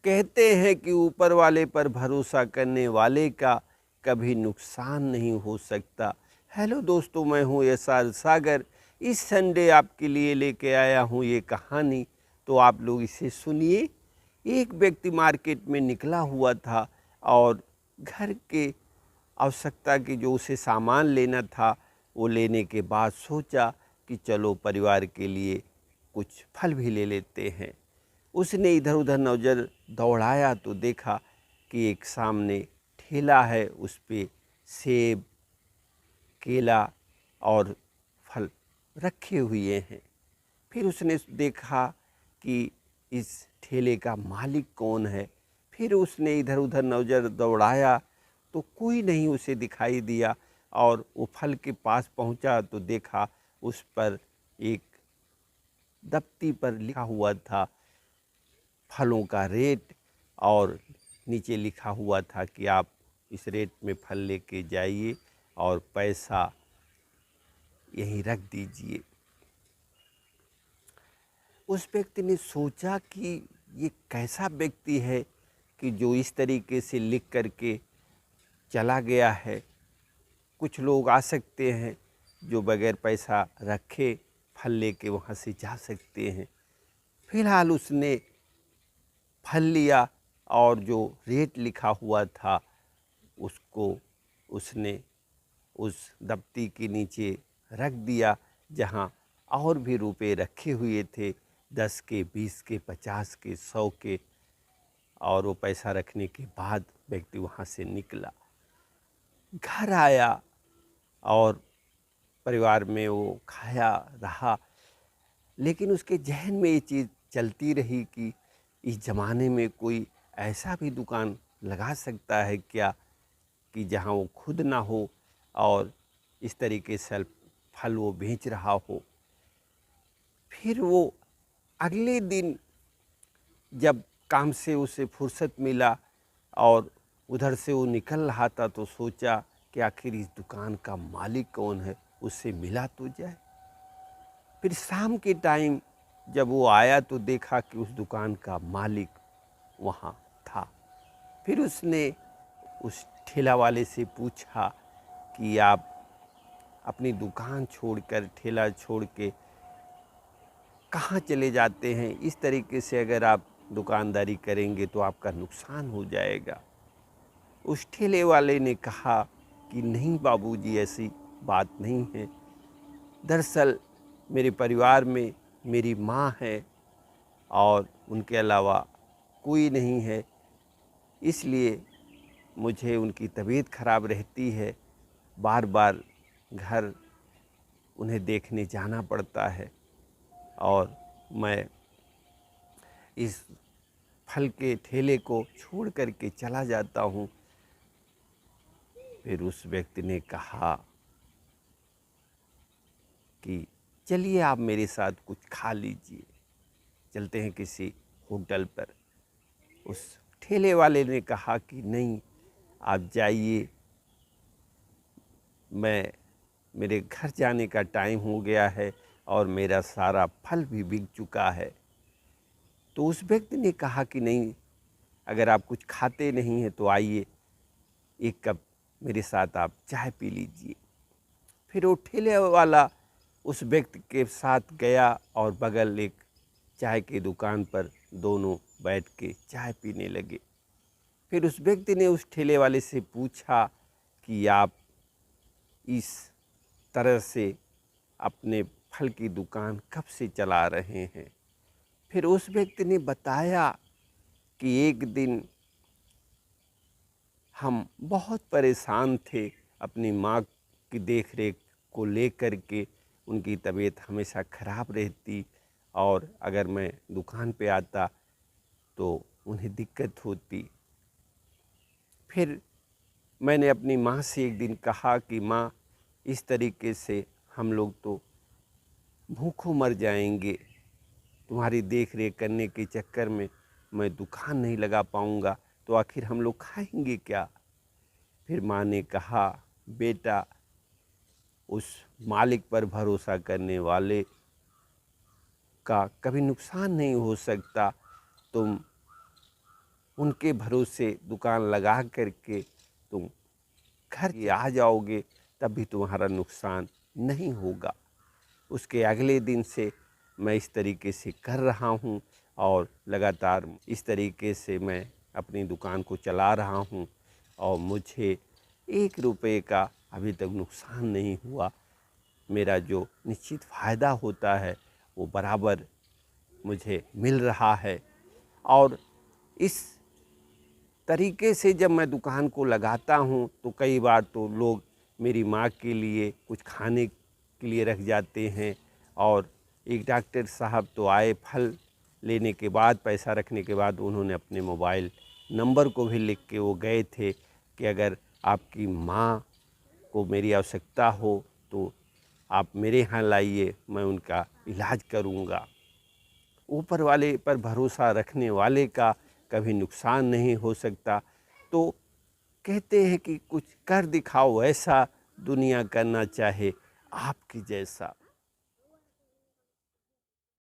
कहते हैं कि ऊपर वाले पर भरोसा करने वाले का कभी नुकसान नहीं हो सकता। हेलो दोस्तों, मैं हूँ एसआर सागर। इस संडे आपके लिए लेके आया हूँ ये कहानी, तो आप लोग इसे सुनिए। एक व्यक्ति मार्केट में निकला हुआ था और घर के आवश्यकता की जो उसे सामान लेना था वो लेने के बाद सोचा कि चलो परिवार के लिए कुछ फल भी ले लेते हैं। उसने इधर उधर नज़र दौड़ाया तो देखा कि एक सामने ठेला है, उस पे सेब, केला और फल रखे हुए हैं। फिर उसने देखा कि इस ठेले का मालिक कौन है। फिर उसने इधर उधर नज़र दौड़ाया तो कोई नहीं उसे दिखाई दिया और वो फल के पास पहुंचा तो देखा उस पर एक दफ्ती पर लिखा हुआ था फलों का रेट, और नीचे लिखा हुआ था कि आप इस रेट में फल लेके जाइए और पैसा यहीं रख दीजिए। उस व्यक्ति ने सोचा कि ये कैसा व्यक्ति है कि जो इस तरीके से लिख करके चला गया है। कुछ लोग आ सकते हैं जो बगैर पैसा रखे फल लेके वहाँ से जा सकते हैं। फिलहाल उसने फल लिया और जो रेट लिखा हुआ था उसको उसने उस दफ्ती के नीचे रख दिया, जहाँ और भी रुपए रखे हुए थे, 10 के, 20 के, 50 के, 100 के। और वो पैसा रखने के बाद व्यक्ति वहाँ से निकला, घर आया और परिवार में वो खाया रहा। लेकिन उसके जहन में ये चीज़ चलती रही कि इस ज़माने में कोई ऐसा भी दुकान लगा सकता है क्या कि जहाँ वो खुद ना हो और इस तरीके से फल वो बेच रहा हो। फिर वो अगले दिन जब काम से उसे फुर्सत मिला और उधर से वो निकल रहा था तो सोचा कि आखिर इस दुकान का मालिक कौन है, उससे मिला तो जाए। फिर शाम के टाइम जब वो आया तो देखा कि उस दुकान का मालिक वहाँ था। फिर उसने उस ठेला वाले से पूछा कि आप अपनी दुकान छोड़कर, ठेला छोड़ के कहाँ चले जाते हैं? इस तरीके से अगर आप दुकानदारी करेंगे तो आपका नुकसान हो जाएगा। उस ठेले वाले ने कहा कि नहीं बाबूजी, ऐसी बात नहीं है। दरअसल मेरे परिवार में मेरी माँ है और उनके अलावा कोई नहीं है, इसलिए मुझे उनकी तबीयत खराब रहती है, बार बार घर उन्हें देखने जाना पड़ता है और मैं इस फल के ठेले को छोड़ करके चला जाता हूँ। फिर उस व्यक्ति ने कहा कि चलिए आप मेरे साथ कुछ खा लीजिए, चलते हैं किसी होटल पर। उस ठेले वाले ने कहा कि नहीं, आप जाइए, मेरे घर जाने का टाइम हो गया है और मेरा सारा फल भी बिक चुका है। तो उस व्यक्ति ने कहा कि नहीं, अगर आप कुछ खाते नहीं हैं तो आइए, एक कप मेरे साथ आप चाय पी लीजिए। फिर वो ठेले वाला उस व्यक्ति के साथ गया और बगल एक चाय की दुकान पर दोनों बैठ के चाय पीने लगे। फिर उस व्यक्ति ने उस ठेले वाले से पूछा कि आप इस तरह से अपने फल की दुकान कब से चला रहे हैं? फिर उस व्यक्ति ने बताया कि एक दिन हम बहुत परेशान थे अपनी माँ की देख रेख को लेकर के। उनकी तबीयत हमेशा ख़राब रहती और अगर मैं दुकान पे आता तो उन्हें दिक्कत होती। फिर मैंने अपनी माँ से एक दिन कहा कि माँ, इस तरीके से हम लोग तो भूखों मर जाएंगे, तुम्हारी देख रेख करने के चक्कर में मैं दुकान नहीं लगा पाऊँगा, तो आखिर हम लोग खाएंगे क्या? फिर माँ ने कहा, बेटा, उस मालिक पर भरोसा करने वाले का कभी नुकसान नहीं हो सकता। तुम उनके भरोसे दुकान लगा करके तुम घर आ जाओगे, तब भी तुम्हारा नुकसान नहीं होगा। उसके अगले दिन से मैं इस तरीके से कर रहा हूँ और लगातार इस तरीके से मैं अपनी दुकान को चला रहा हूँ और मुझे 1 रुपये का अभी तक नुकसान नहीं हुआ। मेरा जो निश्चित फ़ायदा होता है वो बराबर मुझे मिल रहा है। और इस तरीके से जब मैं दुकान को लगाता हूँ तो कई बार तो लोग मेरी माँ के लिए कुछ खाने के लिए रख जाते हैं। और एक डॉक्टर साहब तो आए, फल लेने के बाद, पैसा रखने के बाद उन्होंने अपने मोबाइल नंबर को भी लिख के वो गए थे कि अगर आपकी माँ को मेरी आवश्यकता हो तो आप मेरे यहाँ लाइए, मैं उनका इलाज करूँगा। ऊपर वाले पर भरोसा रखने वाले का कभी नुकसान नहीं हो सकता। तो कहते हैं कि कुछ कर दिखाओ ऐसा, दुनिया करना चाहे आपकी जैसा।